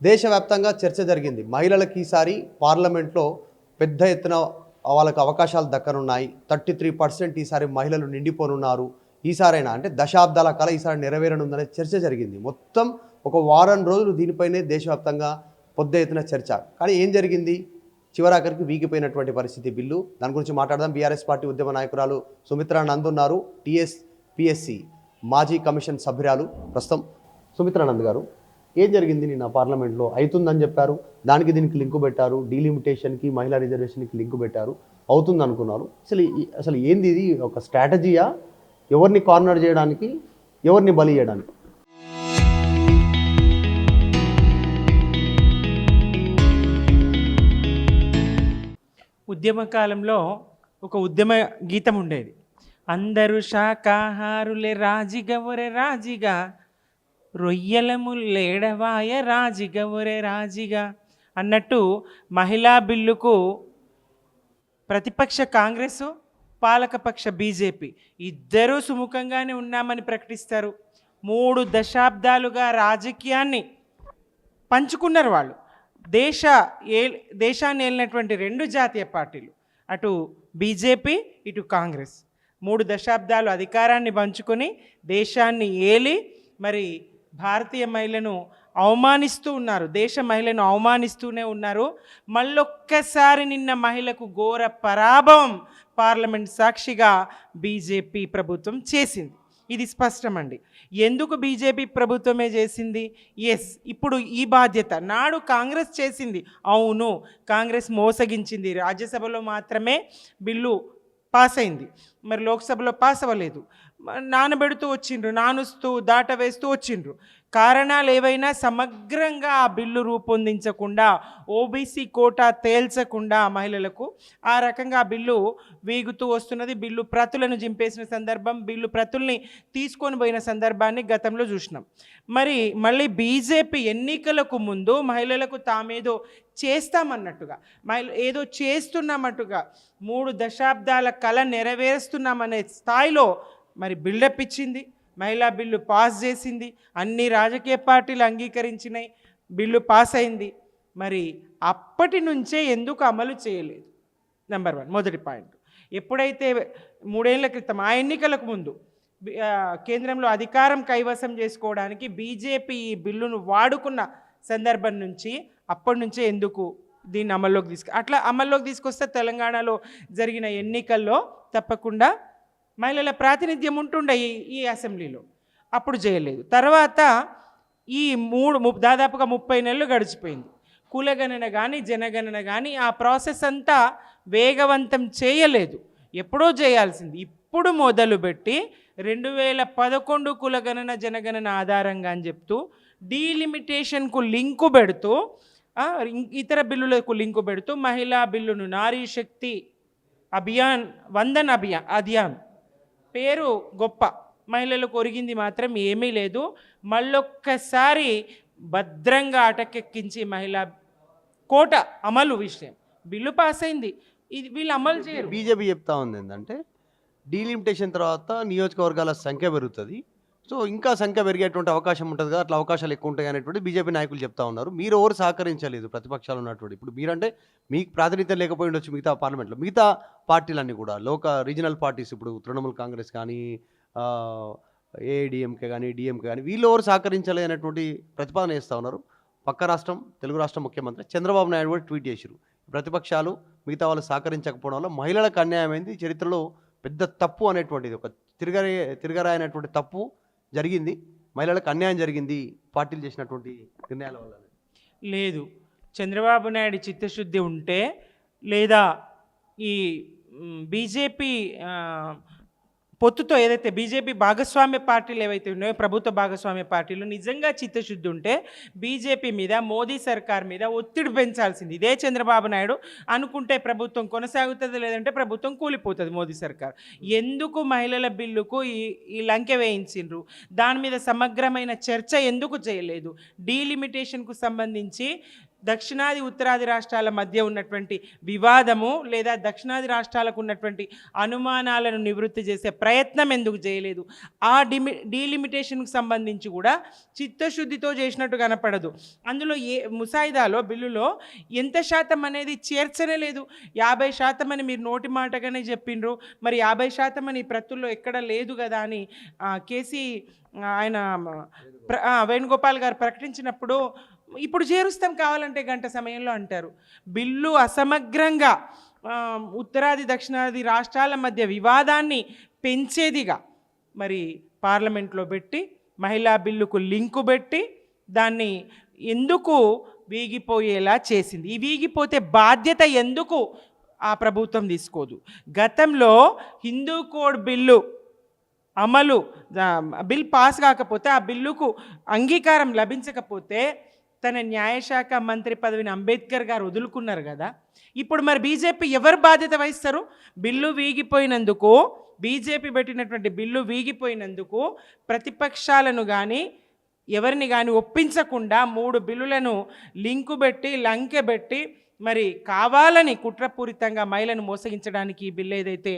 దేశవ్యాప్తంగా చర్చ జరిగింది. మహిళలకు ఈసారి పార్లమెంట్లో పెద్ద ఎత్తున వాళ్ళకు అవకాశాలు దక్కనున్నాయి. 33% ఈసారి మహిళలు నిండిపోనున్నారు. ఈసారైనా అంటే దశాబ్దాల కల ఈసారి నెరవేరనుందనే చర్చ జరిగింది. మొత్తం ఒక వారం రోజులు దీనిపైనే దేశవ్యాప్తంగా పెద్ద ఎత్తున చర్చ. కానీ ఏం జరిగింది? చివరాఖరికి వీగిపోయినటువంటి పరిస్థితి బిల్లు. దాని గురించి మాట్లాడదాం. బీఆర్ఎస్ పార్టీ ఉద్యమ నాయకురాలు సుమిత్రా నంద్ ఉన్నారు. టీఎస్పీఎస్సీ మాజీ కమిషన్ సభ్యురాలు ప్రస్తుతం. సుమిత్రా నంద్ గారు, ఏం జరిగింది నిన్న పార్లమెంట్లో? అవుతుందని చెప్పారు, దానికి దీనికి లింకు పెట్టారు, డీలిమిటేషన్కి మహిళా రిజర్వేషన్కి లింకు పెట్టారు, అవుతుంది అనుకున్నారు. అసలు ఏంది ఇది? ఒక స్ట్రాటజీయా? ఎవరిని కార్నర్ చేయడానికి, ఎవరిని బలి చేయడానికి? ఉద్యమ కాలంలో ఒక ఉద్యమ గీతం ఉండేది. అందరూ శాకాహారులే రాజిగా ఒరే రాజిగా, రొయ్యల ముల్లేడవాయ రాజిగా ఒరే రాజిగా అన్నట్టు మహిళా బిల్లుకు ప్రతిపక్ష కాంగ్రెసు, పాలకపక్ష బీజేపీ ఇద్దరూ సుముఖంగానే ఉన్నామని ప్రకటిస్తారు. 3 దశాబ్దాలుగా రాజకీయాన్ని పంచుకున్నారు వాళ్ళు. దేశాన్ని ఏలినటువంటి 2 జాతీయ పార్టీలు, అటు బీజేపీ ఇటు కాంగ్రెస్, 3 దశాబ్దాలు అధికారాన్ని పంచుకొని దేశాన్ని ఏలి మరి భారతీయ మహిళను అవమానిస్తూ ఉన్నారు. దేశ మహిళను అవమానిస్తూనే ఉన్నారు. మళ్ళొక్కసారి నిన్న మహిళకు ఘోర పరాభవం పార్లమెంట్ సాక్షిగా బీజేపీ ప్రభుత్వం చేసింది. ఇది స్పష్టమండి. ఎందుకు బీజేపీ ప్రభుత్వమే చేసింది? ఇప్పుడు ఈ బాధ్యత నాడు కాంగ్రెస్ చేసింది. అవును, కాంగ్రెస్ మోసగించింది. రాజ్యసభలో మాత్రమే బిల్లు పాస్ అయింది, మరి లోక్సభలో పాస్ అవ్వలేదు. నానబెడుతూ వచ్చిండ్రు, నానుస్తూ దాటవేస్తూ వచ్చిండ్రు. కారణాలు ఏవైనా సమగ్రంగా ఆ బిల్లు రూపొందించకుండా, ఓబీసీ కోటా తేల్చకుండా మహిళలకు ఆ రకంగా ఆ బిల్లు వీగుతూ వస్తున్నది. బిల్లు ప్రతులను జింపేసిన సందర్భం, బిల్లు ప్రతుల్ని తీసుకొని పోయిన సందర్భాన్ని గతంలో చూసినాం. మళ్ళీ బీజేపీ ఎన్నికలకు ముందు మహిళలకు తామేదో చేస్తామన్నట్టుగా, ఏదో చేస్తున్నామట్టుగా, 3 దశాబ్దాల కళ నెరవేరుస్తున్నామనే స్థాయిలో బిల్డప్ ఇచ్చింది. మహిళా బిల్లు పాస్ చేసింది, అన్ని రాజకీయ పార్టీలు అంగీకరించినాయి, బిల్లు పాస్ అయింది. అప్పటి నుంచే ఎందుకు అమలు చేయలేదు? నెంబర్ 1 మొదటి పాయింట్. ఎప్పుడైతే 3 ఏళ్ల క్రితం ఆ ఎన్నికలకు ముందు కేంద్రంలో అధికారం కైవసం చేసుకోవడానికి బీజేపీ ఈ బిల్లును వాడుకున్న సందర్భం నుంచి అప్పటి నుంచే ఎందుకు దీన్ని అమల్లోకి తీసుకొస్తే తెలంగాణలో జరిగిన ఎన్నికల్లో తప్పకుండా మహిళల ప్రాతినిధ్యం ఉంటుండే ఈ అసెంబ్లీలో, అప్పుడు చేయలేదు. తర్వాత ఈ దాదాపుగా 30 నెలలు గడిచిపోయింది. కులగణన కానీ జనగణన కానీ ఆ ప్రాసెస్ అంతా వేగవంతం చేయలేదు. ఎప్పుడో చేయాల్సింది ఇప్పుడు మొదలుపెట్టి 2011 కులగణన జనగణన ఆధారంగా అని చెప్తూ డీలిమిటేషన్కు లింకు పెడుతూ, ఇతర బిల్లులకు లింకు పెడుతూ మహిళా బిల్లును నారీ శక్తి అభియాన్, వందన్ అభియాన్ పేరు గొప్ప, మహిళలకు ఒరిగింది మాత్రం ఏమీ లేదు. మళ్ళొక్కసారి భద్రంగా అటకెక్కించి మహిళా కోట అమలు విషయం బిల్లు పాస్ అయింది, ఇది వీళ్ళు అమలు చేయరు. బీజేపీ చెప్తా ఉంది ఏంటంటే డీలిమిటేషన్ తర్వాత నియోజకవర్గాల సంఖ్య పెరుగుతుంది, సో ఇంకా సంఖ్య పెరిగేటువంటి అవకాశం ఉంటుంది కదా, అట్లా అవకాశాలు ఎక్కువ ఉంటాయి అనేటువంటి బీజేపీ నాయకులు చెప్తా ఉన్నారు. మీరు ఎవరు సహకరించలేదు ప్రతిపక్షాలు ఉన్నటువంటి? ఇప్పుడు మీరంటే మీకు ప్రాతినిధ్యం లేకపోయి ఉండొచ్చు మిగతా పార్లమెంట్లో, మిగతా పార్టీలన్నీ కూడా రీజనల్ పార్టీస్, ఇప్పుడు తృణమూల్ కాంగ్రెస్ కానీ, ఏఐడిఎంకే కానీ, డిఎంకే కానీ, వీళ్ళు ఎవరు సహకరించలేదు అనేటువంటి ప్రతిపాదన చేస్తూ ఉన్నారు. పక్క రాష్ట్రం, తెలుగు రాష్ట్రం ముఖ్యమంత్రి చంద్రబాబు నాయుడు కూడా ట్వీట్ చేశారు, ప్రతిపక్షాలు మిగతా వాళ్ళు సహకరించకపోవడం వల్ల మహిళలకు అన్యాయమైంది, చరిత్రలో పెద్ద తప్పు అనేటువంటిది, ఒక తిరగరాయనటువంటి తప్పు జరిగింది, మహిళలకు అన్యాయం జరిగింది పార్టీలు చేసినటువంటి నిర్ణయాల వల్ల. లేదు, చంద్రబాబు నాయుడు చిత్తశుద్ధి ఉంటే, లేదా ఈ బీజేపీ పొత్తుతో ఏదైతే బీజేపీ భాగస్వామ్య పార్టీలు ఏవైతే ఉన్నాయో, ప్రభుత్వ భాగస్వామ్య పార్టీలు నిజంగా చిత్తశుద్ధి ఉంటే బీజేపీ మీద, మోదీ సర్కార్ మీద ఒత్తిడి పెంచాల్సింది. ఇదే చంద్రబాబు నాయుడు అనుకుంటే ప్రభుత్వం కొనసాగుతుంది, లేదంటే ప్రభుత్వం కూలిపోతుంది మోదీ సర్కార్. ఎందుకు మహిళల బిల్లుకు ఈ లంకె వేయించిండ్రు? దాని మీద సమగ్రమైన చర్చ ఎందుకు చేయలేదు? డీలిమిటేషన్కు సంబంధించి దక్షిణాది ఉత్తరాది రాష్ట్రాల మధ్య ఉన్నటువంటి వివాదము లేదా దక్షిణాది రాష్ట్రాలకు ఉన్నటువంటి అనుమానాలను నివృత్తి చేసే ప్రయత్నం ఎందుకు చేయలేదు? ఆ డీలిమిటేషన్కి సంబంధించి కూడా చిత్తశుద్ధితో చేసినట్టు కనపడదు. అందులో ముసాయిదాలో బిల్లులో ఎంత శాతం అనేది చేర్చనే లేదు. 50% అని మీరు నోటి మాటగానే చెప్పిండ్రు. మరి 50% అని ప్రతుల్లో ఎక్కడ లేదు కదా అని కేసీ ఆయన వేణుగోపాల్ గారు ప్రకటించినప్పుడు ఇప్పుడు చేరుస్తాం కావాలంటే గంట సమయంలో అంటారు. బిల్లు అసమగ్రంగా ఉత్తరాది దక్షిణాది రాష్ట్రాల మధ్య వివాదాన్ని పెంచేదిగా మరి పార్లమెంట్లో పెట్టి మహిళా బిల్లుకు లింకు పెట్టి దాన్ని ఎందుకు వీగిపోయేలా చేసింది? ఈ వీగిపోతే బాధ్యత ఎందుకు ఆ ప్రభుత్వం తీసుకోదు? గతంలో హిందూ కోడ్ బిల్లు అమలు బిల్ పాస్ కాకపోతే ఆ బిల్లుకు అంగీకారం లభించకపోతే తన న్యాయశాఖ మంత్రి పదవిని అంబేద్కర్ గారు వదులుకున్నారు కదా. ఇప్పుడు మరి బీజేపీ ఎవరు బాధ్యత వహిస్తారు? బిల్లు వీగిపోయినందుకు, బీజేపీ పెట్టినటువంటి బిల్లు వీగిపోయినందుకు ప్రతిపక్షాలను కానీ ఎవరిని కానీ ఒప్పించకుండా 3 బిల్లులను లింకు పెట్టి లంకె పెట్టి మరి కావాలని కుట్రపూరితంగా మహిళను మోసగించడానికి ఈ బిల్లు ఏదైతే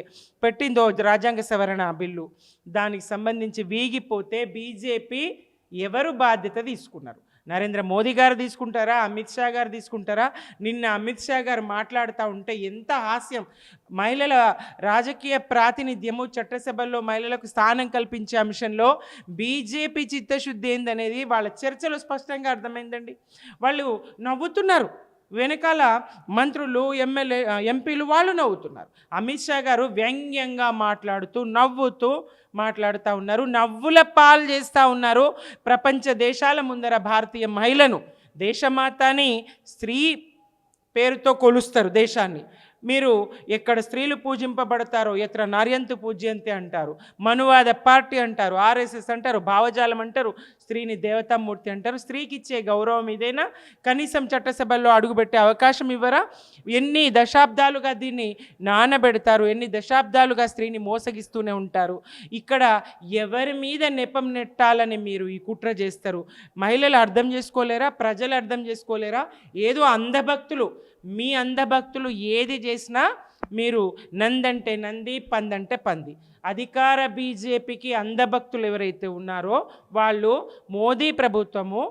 పెట్టిందో రాజ్యాంగ సవరణ బిల్లు, దానికి సంబంధించి వీగిపోతే బీజేపీ ఎవరు బాధ్యత తీసుకున్నారు? నరేంద్ర మోదీ గారు తీసుకుంటారా? అమిత్ షా గారు తీసుకుంటారా? నిన్న అమిత్ షా గారు మాట్లాడుతూ ఉంటే ఎంత హాస్యం! మహిళల రాజకీయ ప్రాతినిధ్యము, చట్టసభల్లో మహిళలకు స్థానం కల్పించే అంశంలో బీజేపీ చిత్తశుద్ధి ఏందనేది వాళ్ళ చర్చలో స్పష్టంగా అర్థమైందండి. వాళ్ళు నవ్వుతున్నారు, వెనకాల మంత్రులు ఎంపీలు వాళ్ళు నవ్వుతున్నారు. అమిత్ షా గారు వ్యంగ్యంగా మాట్లాడుతూ నవ్వుతూ మాట్లాడుతూ ఉన్నారు, నవ్వుల పాలు చేస్తూ ఉన్నారు. ప్రపంచ దేశాల ముందర భారతీయ మహిళను, దేశమాతని స్త్రీ పేరుతో కొలుస్తారు దేశాన్ని. మీరు ఎక్కడ స్త్రీలు పూజింపబడతారో ఎత్ర నార్యంతు పూజ్యంతే అంటారు, మనువాద పార్టీ అంటారు, ఆర్ఎస్ఎస్ అంటారు, భావజాలం అంటారు, స్త్రీని దేవతామూర్తి అంటారు. స్త్రీకి ఇచ్చే గౌరవం ఇదేనా? కనీసం చట్టసభల్లో అడుగుపెట్టే అవకాశం ఇవ్వరా? ఎన్ని దశాబ్దాలుగా దీన్ని నానబెడతారు, ఎన్ని దశాబ్దాలుగా స్త్రీని మోసగిస్తూనే ఉంటారు. ఇక్కడ ఎవరి మీద నెపం నెట్టాలని మీరు ఈ కుట్ర చేస్తారు? మహిళలు అర్థం చేసుకోలేరా? ప్రజలు అర్థం చేసుకోలేరా? ఏదో అంధభక్తులు, మీ అంధభక్తులు ఏది చేసినా మీరు నందంటే నంది, పందంటే పంది. అధికార బీజేపీకి అంధభక్తులు ఎవరైతే ఉన్నారో వాళ్ళు మోదీ ప్రభుత్వము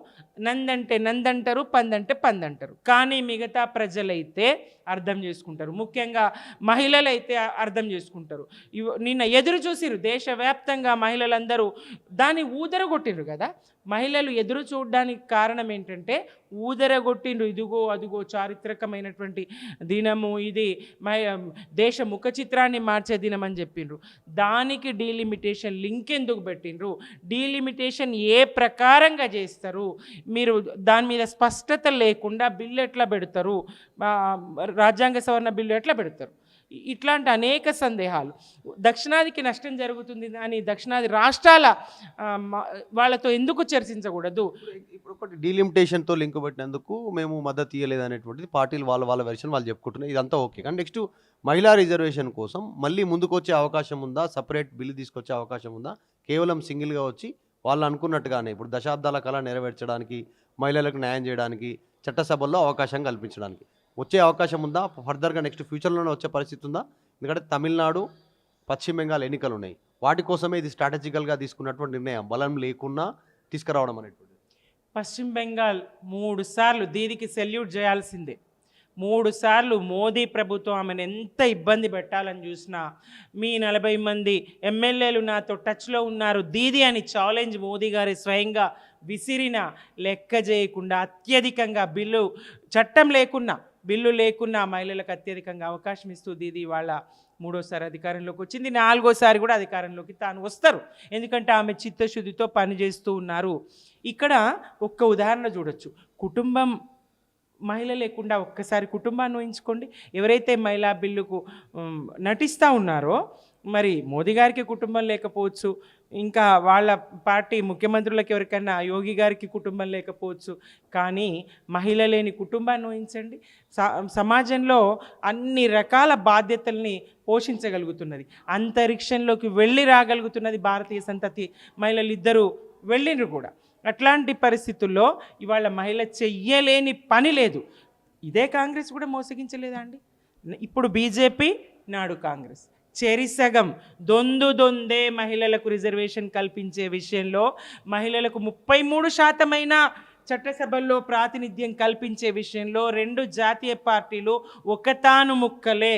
నందంటే నందంటారు, పందంటే పందంటారు. కానీ మిగతా ప్రజలైతే అర్థం చేసుకుంటారు, ముఖ్యంగా మహిళలైతే అర్థం చేసుకుంటారు. నిన్న ఎదురు చూసిరు దేశవ్యాప్తంగా మహిళలందరూ దాన్ని ఊదరగొట్టిండ్రు కదా. మహిళలు ఎదురు చూడడానికి కారణం ఏంటంటే ఊదరగొట్టిండ్రు. ఇదిగో అదిగో చారిత్రకమైనటువంటి దినము ఇది, దేశ ముఖ చిత్రాన్ని మార్చే దినం అని చెప్పిండ్రు. దానికి డీలిమిటేషన్ లింక్ ఎందుకు పెట్టిండ్రు? డీలిమిటేషన్ ఏ ప్రకారంగా చేస్తారు? మీరు దాని మీద స్పష్టత లేకుండా బిల్లు ఎట్లా పెడతారు? రాజ్యాంగ సవరణ బిల్లు ఎట్లా పెడతారు? ఇట్లాంటి అనేక సందేహాలు. దక్షిణాదికి నష్టం జరుగుతుంది అని దక్షిణాది రాష్ట్రాల వాళ్ళతో ఎందుకు చర్చించకూడదు? ఇప్పుడు ఒకటి డీలిమిటేషన్తో లింక్ పెట్టినందుకు మేము మద్దతు ఇవ్వలేదు అనేటువంటిది పార్టీలు వాళ్ళ వెర్షన్ వాళ్ళు చెప్పుకుంటున్నారు. ఇదంతా ఓకే, కానీ నెక్స్ట్ మహిళా రిజర్వేషన్ కోసం మళ్ళీ ముందుకు వచ్చే అవకాశం ఉందా? సపరేట్ బిల్లు తీసుకొచ్చే అవకాశం ఉందా? కేవలం సింగిల్గా వచ్చి వాళ్ళు అనుకున్నట్టుగానే ఇప్పుడు దశాబ్దాల కళ నెరవేర్చడానికి, మహిళలకు న్యాయం చేయడానికి, చట్టసభల్లో అవకాశం కల్పించడానికి వచ్చే అవకాశం ఉందా? ఫర్దర్గా నెక్స్ట్ ఫ్యూచర్లోనే వచ్చే పరిస్థితి ఉందా? ఎందుకంటే తమిళనాడు, పశ్చిమ బెంగాల్ ఎన్నికలు ఉన్నాయి, వాటి కోసమే ఇది స్ట్రాటజికల్గా తీసుకున్నటువంటి నిర్ణయం, బలం లేకున్నా తీసుకురావడం అనేటువంటిది. పశ్చిమ బెంగాల్ 3 సార్లు దీనికి సెల్యూట్ చేయాల్సిందే. 3 సార్లు మోదీ ప్రభుత్వం ఆమెను ఎంత ఇబ్బంది పెట్టాలని చూసినా, మీ 40 మంది ఎమ్మెల్యేలు నాతో టచ్లో ఉన్నారు దీది అని ఛాలెంజ్ మోదీ గారి స్వయంగా విసిరిన లెక్క చేయకుండా అత్యధికంగా బిల్లు, చట్టం లేకున్నా బిల్లు లేకున్నా మహిళలకు అత్యధికంగా అవకాశం ఇస్తూ దీది వాళ్ళ 3వ అధికారంలోకి వచ్చింది. 4వ కూడా అధికారంలోకి తాను వస్తారు, ఎందుకంటే ఆమె చిత్తశుద్ధితో పనిచేస్తూ ఉన్నారు. ఇక్కడ ఒక్క ఉదాహరణ చూడొచ్చు. కుటుంబం మహిళ లేకుండా ఒక్కసారి కుటుంబాన్ని ఊహించుకోండి. ఎవరైతే మహిళా బిల్లుకు నటిస్తూ ఉన్నారో, మరి మోదీ గారికి కుటుంబం లేకపోవచ్చు, ఇంకా వాళ్ళ పార్టీ ముఖ్యమంత్రులకు ఎవరికైనా యోగి గారికి కుటుంబం లేకపోవచ్చు, కానీ మహిళ లేని కుటుంబాన్ని ఊహించండి. సమాజంలో అన్ని రకాల బాధ్యతల్ని పోషించగలుగుతున్నది, అంతరిక్షంలోకి వెళ్ళి రాగలుగుతున్నది భారతీయ సంతతి మహిళలు ఇద్దరు వెళ్ళిండ్రు కూడా. అట్లాంటి పరిస్థితుల్లో ఇవాళ మహిళ చెయ్యలేని పని లేదు. ఇదే కాంగ్రెస్ కూడా మోసగించలేదా అండి? ఇప్పుడు బీజేపీ, నాడు కాంగ్రెస్ చెరిసగం దొందే మహిళలకు రిజర్వేషన్ కల్పించే విషయంలో, మహిళలకు 33% చట్టసభల్లో ప్రాతినిధ్యం కల్పించే విషయంలో రెండు జాతీయ పార్టీలు ఒకతాను ముక్కలే.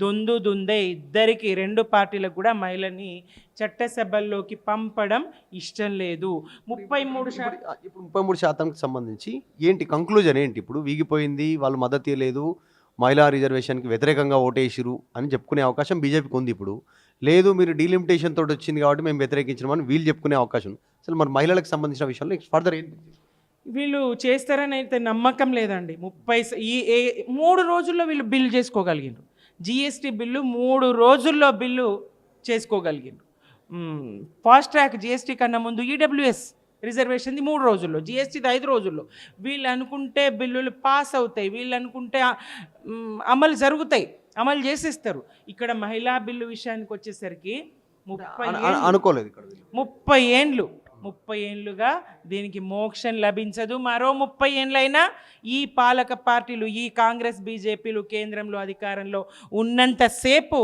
దొందే ఇద్దరికి, రెండు పార్టీలకు కూడా మహిళని చట్టసభల్లోకి పంపడం ఇష్టం లేదు. 33% ఇప్పుడు 33%కి సంబంధించి ఏంటి కంక్లూజన్ ఏంటి? ఇప్పుడు వీగిపోయింది, వాళ్ళు మద్దతు ఇవ్వలేదు, మహిళా రిజర్వేషన్కి వ్యతిరేకంగా ఓటేసిరు అని చెప్పుకునే అవకాశం బీజేపీకి ఉంది. ఇప్పుడు లేదు, మీరు డీలిమిటేషన్ తోటి వచ్చింది కాబట్టి మేము వ్యతిరేకించినామని వీళ్ళు చెప్పుకునే అవకాశం ఉంది. అసలు మరి మహిళలకు సంబంధించిన విషయంలో ఫర్దర్ ఏంటి? వీళ్ళు చేస్తారని అయితే నమ్మకం లేదండి. 3 రోజుల్లో వీళ్ళు బిల్లు చేసుకోగలిగినారు. జిఎస్టీ బిల్లు 3 రోజుల్లో బిల్లు చేసుకోగలిగినారు. ఫాస్ట్ ట్రాక్ జిఎస్టీ కన్నా ముందు ఈడబ్ల్యూఎస్ రిజర్వేషన్ది 3 రోజుల్లో, జిఎస్టీది 5 రోజుల్లో. వీళ్ళు అనుకుంటే బిల్లులు పాస్ అవుతాయి, వీళ్ళు అనుకుంటే అమలు జరుగుతాయి, అమలు చేసేస్తారు. ఇక్కడ మహిళా బిల్లు విషయానికి వచ్చేసరికి 30 ఏండ్లుగా దీనికి మోక్షం లభించదు. మరో 30 ఏండ్లైనా ఈ పాలక పార్టీలు, ఈ కాంగ్రెస్ బీజేపీలు కేంద్రంలో అధికారంలో ఉన్నంతసేపు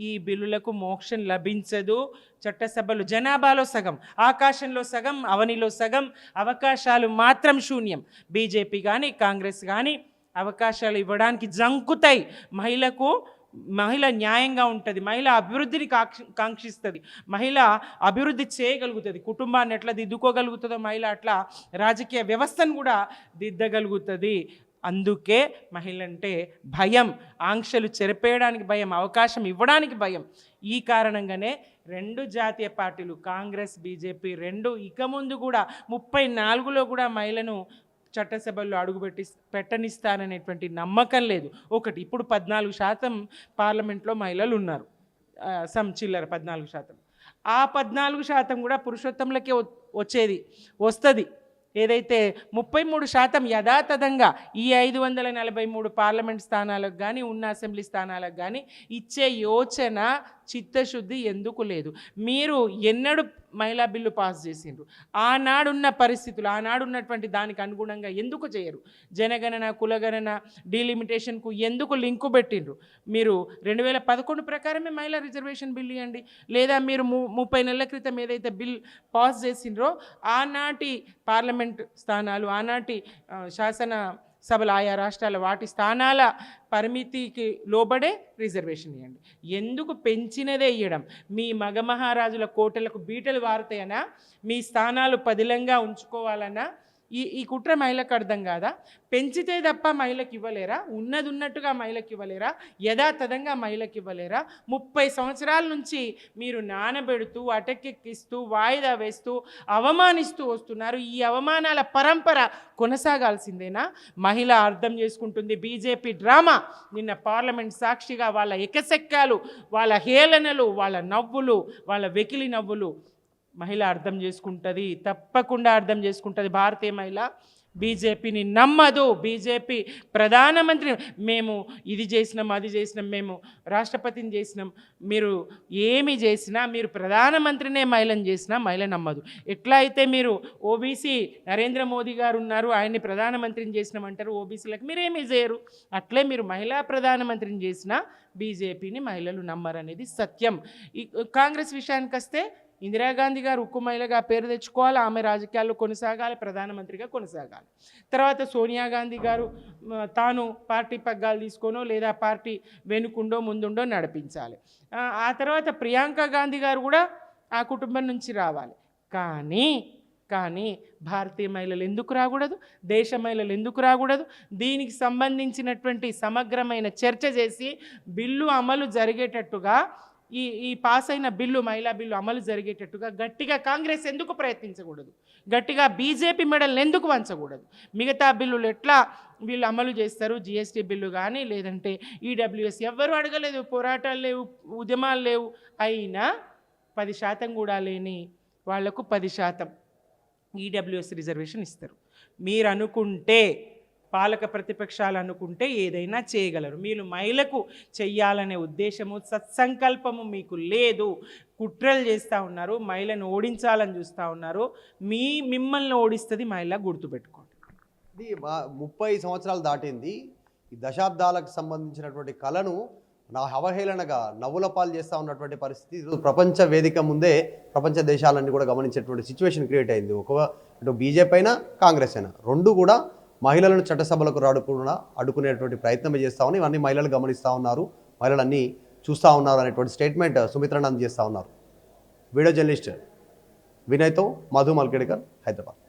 ఈ బిల్లులకు మోక్షం లభించదు. చట్టసభలు జనాభాలో సగం, ఆకాశంలో సగం, అవనిలో సగం, అవకాశాలు మాత్రం శూన్యం. బీజేపీ కానీ కాంగ్రెస్ కానీ అవకాశాలు ఇవ్వడానికి జంకుతాయి. మహిళ న్యాయంగా ఉంటుంది, మహిళ అభివృద్ధిని కాంక్షిస్తుంది, మహిళ అభివృద్ధి చేయగలుగుతుంది, కుటుంబాన్ని ఎట్లా దిద్దుకోగలుగుతుందో మహిళ అట్లా రాజకీయ వ్యవస్థను కూడా దిద్దగలుగుతుంది. అందుకే మహిళ అంటే భయం, ఆంక్షలు చెరిపేయడానికి భయం, అవకాశం ఇవ్వడానికి భయం. ఈ కారణంగానే రెండు జాతీయ పార్టీలు కాంగ్రెస్ బీజేపీ రెండు ఇక ముందు కూడా 34లో కూడా మహిళను చట్టసభల్లో పెట్టనిస్తారనేటువంటి నమ్మకం లేదు. ఒకటి, ఇప్పుడు 14% పార్లమెంట్లో మహిళలు ఉన్నారు, చిల్లర 14%. ఆ 14% కూడా పురుషోత్తములకే వస్తుంది. ఏదైతే 33% యథాతథంగా ఈ 543 పార్లమెంట్ స్థానాలకు కానీ ఉన్న అసెంబ్లీ స్థానాలకు కానీ ఇచ్చే యోచన, చిత్తశుద్ధి ఎందుకు లేదు? మీరు ఎన్నడూ మహిళా బిల్లు పాస్ చేసిండ్రు? ఆనాడున్న పరిస్థితులు, ఆనాడున్నటువంటి దానికి అనుగుణంగా ఎందుకు చేయరు? జనగణన, కులగణన, డీలిమిటేషన్కు ఎందుకు లింకు పెట్టిండ్రు? మీరు 2011 ప్రకారమే మహిళా రిజర్వేషన్ బిల్లు ఇవ్వండి, లేదా మీరు 30 నెలల క్రితం ఏదైతే బిల్ పాస్ చేసిండ్రో ఆనాటి పార్లమెంట్ స్థానాలు, ఆనాటి శాసన సభలు, ఆయా రాష్ట్రాల వాటి స్థానాల పరిమితికి లోబడే రిజర్వేషన్ ఇవ్వండి. ఎందుకు పెంచినదే ఇవ్వడం? మీ మగమహారాజుల కోటలకు బీటలు వారుతాయనా? మీ స్థానాలు పదిలంగా ఉంచుకోవాలన్నా? ఈ కుట్ర మహిళకు అర్థం కాదా? పెంచితే తప్ప మహిళకి ఇవ్వలేరా? ఉన్నట్టుగా మహిళకి ఇవ్వలేరా? యథాతథంగా మహిళకి ఇవ్వలేరా? 30 సంవత్సరాల నుంచి మీరు నానబెడుతూ, అటకెక్కిస్తూ, వాయిదా వేస్తూ, అవమానిస్తూ వస్తున్నారు. ఈ అవమానాల పరంపర కొనసాగాల్సిందేనా? మహిళ అర్థం చేసుకుంటుంది. బీజేపీ డ్రామా నిన్న పార్లమెంట్ సాక్షిగా వాళ్ళ ఎకసెక్కాలు, వాళ్ళ హేళనలు, వాళ్ళ నవ్వులు, వాళ్ళ వెకిలి నవ్వులు మహిళ అర్థం చేసుకుంటుంది, తప్పకుండా అర్థం చేసుకుంటుంది. భారతీయ మహిళ బీజేపీని నమ్మదు. బీజేపీ ప్రధానమంత్రి మేము ఇది చేసినాం, అది చేసినాం, మేము రాష్ట్రపతిని చేసినాం, మీరు ఏమి చేసినా, మీరు ప్రధానమంత్రినే మహిళను చేసినా మహిళ నమ్మదు. ఎట్లా అయితే మీరు ఓబీసీ నరేంద్ర మోదీ గారు ఉన్నారు, ఆయన్ని ప్రధానమంత్రిని చేసినామంటారు, ఓబీసీలకు మీరేమీ చేయరు. అట్లే మీరు మహిళా ప్రధానమంత్రిని చేసినా బీజేపీని మహిళలు నమ్మరనేది సత్యం. ఈ కాంగ్రెస్ విషయానికి వస్తే ఇందిరాగాంధీ గారు ఉక్కు మహిళగా పేరు తెచ్చుకోవాలి, ఆమె రాజకీయాల్లో కొనసాగాలి, ప్రధానమంత్రిగా కొనసాగాలి. తర్వాత సోనియా గాంధీ గారు తాను పార్టీ పగ్గాలు తీసుకోనో లేదా పార్టీ వెనుకుండో ముందుండో నడిపించాలి. ఆ తర్వాత ప్రియాంక గాంధీ గారు కూడా ఆ కుటుంబం నుంచి రావాలి. కానీ భారతీయ మహిళలు ఎందుకు రాకూడదు? దేశ మహిళలు ఎందుకు రాకూడదు? దీనికి సంబంధించినటువంటి సమగ్రమైన చర్చ చేసి బిల్లు అమలు జరిగేటట్టుగా, ఈ పాస్ అయిన బిల్లు, మహిళా బిల్లు అమలు జరిగేటట్టుగా గట్టిగా కాంగ్రెస్ ఎందుకు ప్రయత్నించకూడదు? గట్టిగా బీజేపీ మెడల్ని ఎందుకు వంచకూడదు? మిగతా బిల్లులు ఎట్లా వీళ్ళు అమలు చేస్తారు? జిఎస్టీ బిల్లు కానీ లేదంటే ఈడబ్ల్యూఎస్ ఎవ్వరూ అడగలేదు, పోరాటాలు లేవు, ఉద్యమాలు లేవు. అయినా 10% కూడా లేని వాళ్లకు 10% ఈడబ్ల్యూఎస్ రిజర్వేషన్ ఇస్తారు. మీరు అనుకుంటే పాలక ప్రతిపక్షాలు అనుకుంటే ఏదైనా చేయగలరు. మీరు మహిళకు చెయ్యాలనే ఉద్దేశము సత్సంకల్పము మీకు లేదు. కుట్రలు చేస్తూ ఉన్నారు, మహిళను ఓడించాలని చూస్తూ ఉన్నారు. మిమ్మల్ని ఓడిస్తుంది మహిళ, గుర్తుపెట్టుకోండి. ఇది 30 సంవత్సరాలు దాటింది. ఈ దశాబ్దాలకు సంబంధించినటువంటి కళను అవహేళనగా నవ్వుల పాలు చేస్తూ ఉన్నటువంటి పరిస్థితి ఈరోజు ప్రపంచ వేదిక ముందే ప్రపంచ దేశాలన్నీ కూడా గమనించేటువంటి సిచ్యువేషన్ క్రియేట్ అయింది. ఇటు బీజేపీ అయినా కాంగ్రెస్ అయినా రెండు కూడా మహిళలను చట్టసభలకు అడ్డుకునేటువంటి ప్రయత్నం చేస్తూ ఉన్నాయి. ఇవన్నీ మహిళలు గమనిస్తూ ఉన్నారు, మహిళలు అన్నీ చూస్తూ ఉన్నారు అనేటువంటి స్టేట్మెంట్ సుమిత్రానంద్ చేస్తూ ఉన్నారు. వీడియో జర్నలిస్ట్ వినయ్తో మధు మల్కేడ్కర్, హైదరాబాద్.